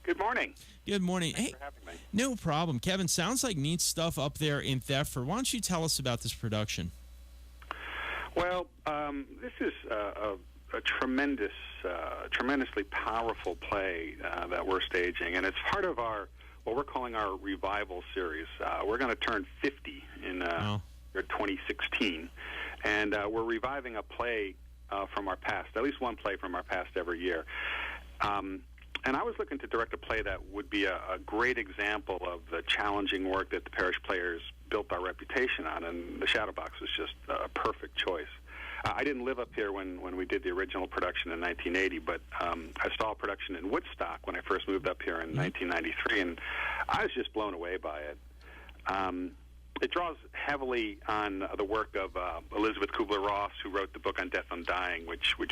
Good morning. Good morning. Thanks for having me. No problem. Kevin, sounds like neat stuff up there in Thetford. Why don't you tell us about this production? Well, this is a tremendously powerful play that we're staging, and it's part of what we're calling our revival series. We're going to turn 50 in 2016, and we're reviving a play from our past, at least one play from our past every year. And I was looking to direct a play that would be a great example of the challenging work that the Parish Players built our reputation on, and the Shadow Box was just a perfect choice. I didn't live up here when we did the original production in 1980, but I saw a production in Woodstock when I first moved up here in 1993, and I was just blown away by it. It draws heavily on the work of Elizabeth Kubler-Ross, who wrote the book on Death and Dying, which was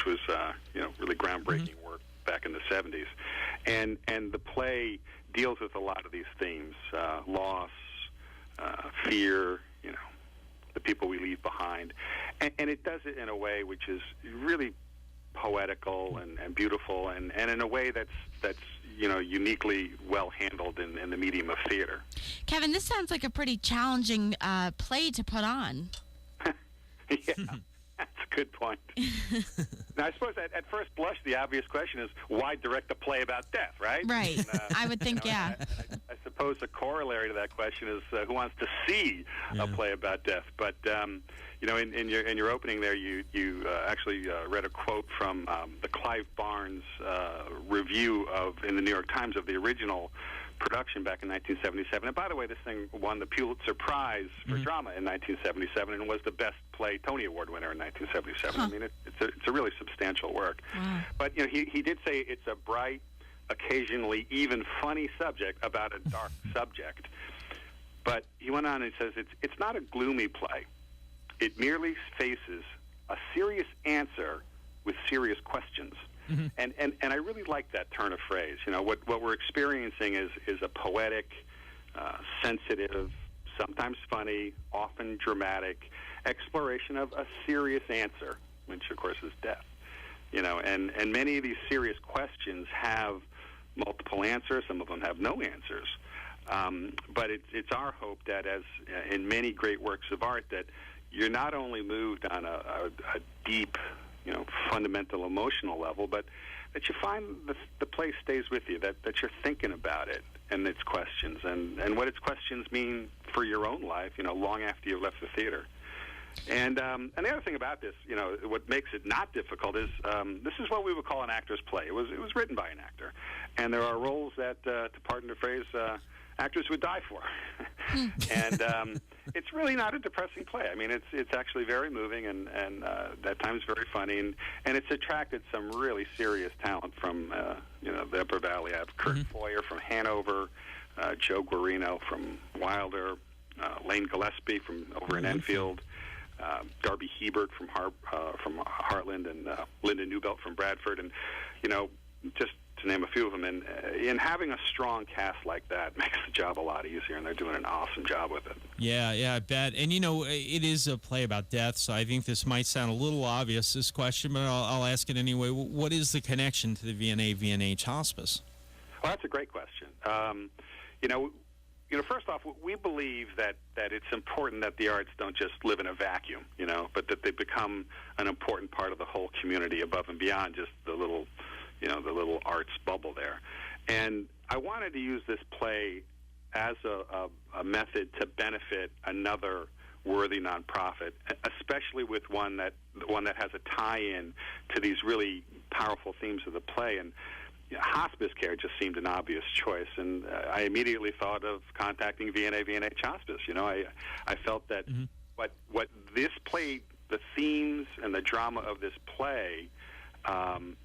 really groundbreaking work back in the 70s. And the play deals with a lot of these themes: loss, fear, the people we leave behind, and it does it in a way which is really poetical and beautiful, and in a way that's uniquely well handled in the medium of theater. Kevin, this sounds like a pretty challenging play to put on. Yeah, that's a good point. Now, I suppose at first blush, the obvious question is, why direct a play about death, right? Right. And, I would think, yeah. I suppose the corollary to that question is, who wants to see a play about death? But in your opening there, you actually read a quote from the Clive Barnes review in the New York Times of the original production back in 1977. And by the way, this thing won the Pulitzer Prize for drama in 1977 and was the best play Tony Award winner in 1977. I mean, it's a really substantial work. Wow. But he did say it's a bright, occasionally even funny subject about a dark subject. But he went on and says it's not a gloomy play. It merely faces a serious answer with serious questions. And I really like that turn of phrase. What we're experiencing is a poetic, sensitive, sometimes funny, often dramatic exploration of a serious answer, which of course is death. And many of these serious questions have multiple answers. Some of them have no answers. But it's our hope that, as in many great works of art, that you're not only moved on a deep, fundamental emotional level, but that you find the play stays with you, that you're thinking about it and its questions, and what its questions mean for your own life, long after you've left the theater. And the other thing about this, what makes it not difficult is this is what we would call an actor's play. It was written by an actor, and there are roles that, to pardon the phrase, actors would die for. And it's really not a depressing play. I mean, it's actually very moving and at times very funny, and it's attracted some really serious talent from the Upper Valley. I have Kurt Foyer from Hanover, Joe Guarino from Wilder, Lane Gillespie from over in Enfield, Darby Hebert from Heartland, and Linda Newbelt from Bradford, and just to name a few of them. And in having a strong cast like that makes the job a lot easier, and they're doing an awesome job with it. Yeah, I bet. And it is a play about death, so I think this might sound a little obvious, this question, but I'll ask it anyway. What is the connection to the VNA-VNH hospice? Well, that's a great question. First off, we believe that it's important that the arts don't just live in a vacuum, but that they become an important part of the whole community above and beyond just the little arts bubble there. And I wanted to use this play as a method to benefit another worthy nonprofit, especially with one that has a tie-in to these really powerful themes of the play. And hospice care just seemed an obvious choice, and I immediately thought of contacting VNA-VNH Hospice. I felt that what this play, the themes and the drama of this play,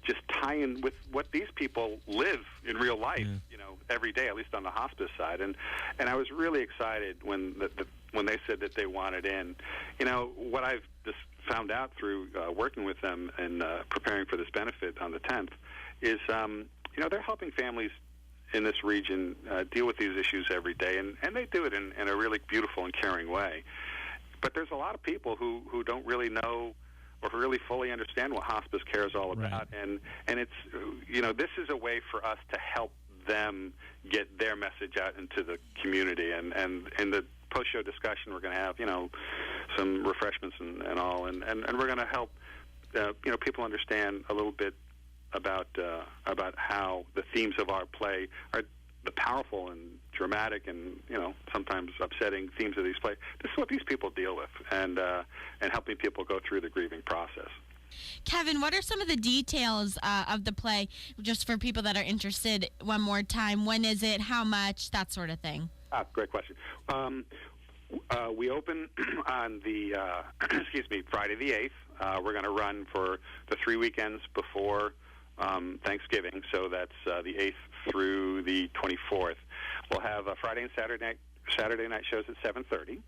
just tie in with what these people live in real life, every day, at least on the hospice side. And I was really excited when they said that they wanted in. What I've just found out through working with them and preparing for this benefit on the 10th is, they're helping families in this region deal with these issues every day, and they do it in a really beautiful and caring way. But there's a lot of people who don't really know or really fully understand what hospice care is all about, and it's this is a way for us to help them get their message out into the community. And in the post-show discussion, we're going to have, some refreshments and all, and we're going to help, people understand a little bit about how the themes of our play are the powerful and dramatic and sometimes upsetting themes of these plays. This is what these people deal with, and helping people go through the grieving process. Kevin, what are some of the details of the play, just for people that are interested? One more time, when is it, how much, that sort of thing? Great question. We open on the Friday the 8th. We're going to run for the 3 weekends before Thanksgiving, so that's the 8th through the 24th. We'll have Friday and Saturday night shows at 7:30,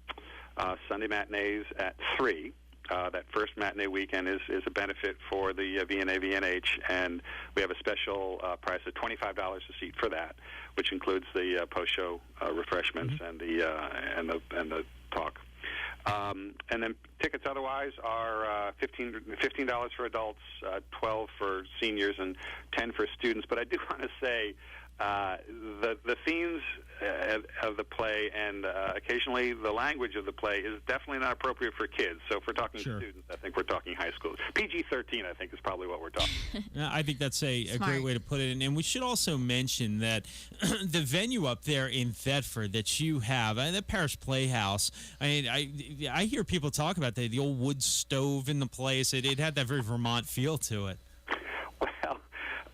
Sunday matinees at 3. That first matinee weekend is a benefit for the VNA VNH, and we have a special price of $25 a seat for that, which includes the post-show refreshments and the talk. And then tickets otherwise are $15 for adults, $12 for seniors, and $10 for students. But I do want to say the themes of the play and occasionally the language of the play is definitely not appropriate for kids. So if we're talking students, I think we're talking high school. PG-13, I think, is probably what we're talking. I think that's a great way to put it. And we should also mention that the venue up there in Thetford that you have, the Parish Playhouse, I hear people talk about the old wood stove in the place. It had that very Vermont feel to it.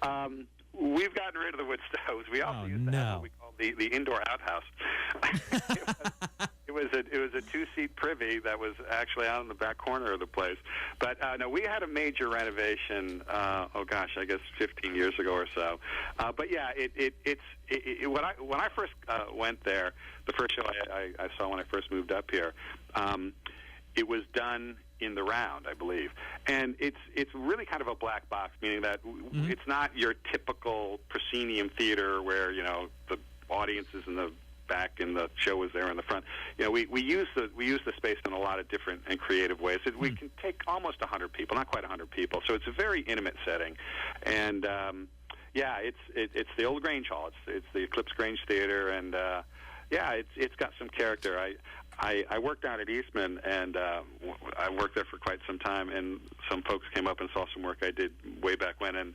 Well, we've gotten rid of the wood stoves. We also used to have what we call the indoor outhouse. It was a 2-seat privy that was actually out in the back corner of the place. But no, we had a major renovation. I guess 15 years ago or so. But yeah, when I first went there, the first show I saw when I first moved up here, it was done in the round, I believe, and it's really kind of a black box, meaning that it's not your typical proscenium theater where the audience is in the back and the show is there in the front. We use the space in a lot of different and creative ways. We can take almost 100 people, not quite 100 people, so it's a very intimate setting, and it's the old Grange Hall. It's the Eclipse Grange Theater, and it's got some character. I worked down at Eastman, and I worked there for quite some time, and some folks came up and saw some work I did way back when, and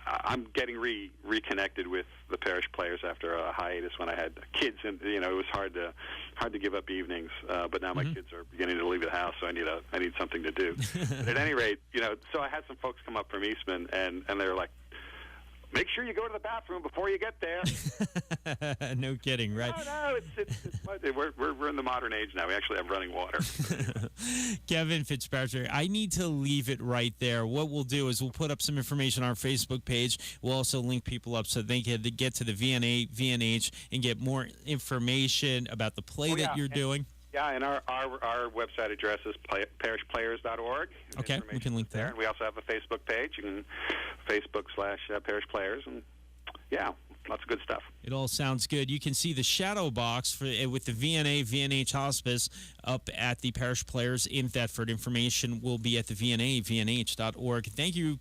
I'm getting reconnected with the Parish Players after a hiatus when I had kids, and it was hard to give up evenings, but now my kids are beginning to leave the house, so I need something to do. But at any rate, so I had some folks come up from Eastman, and they were like, make sure you go to the bathroom before you get there. No kidding, right? No, we're in the modern age now. We actually have running water. Kevin Fitzpatrick, I need to leave it right there. What we'll do is we'll put up some information on our Facebook page. We'll also link people up so they can get to the VNA, VNH, and get more information about the play that you're doing. Yeah, and our website address is parishplayers.org. Okay, we can link there. And we also have a Facebook page. You can Facebook/Parish Players, and lots of good stuff. It all sounds good. You can see the shadow box with the VNA VNH Hospice up at the Parish Players in Thetford. Information will be at the VNA VNH.org. Thank you.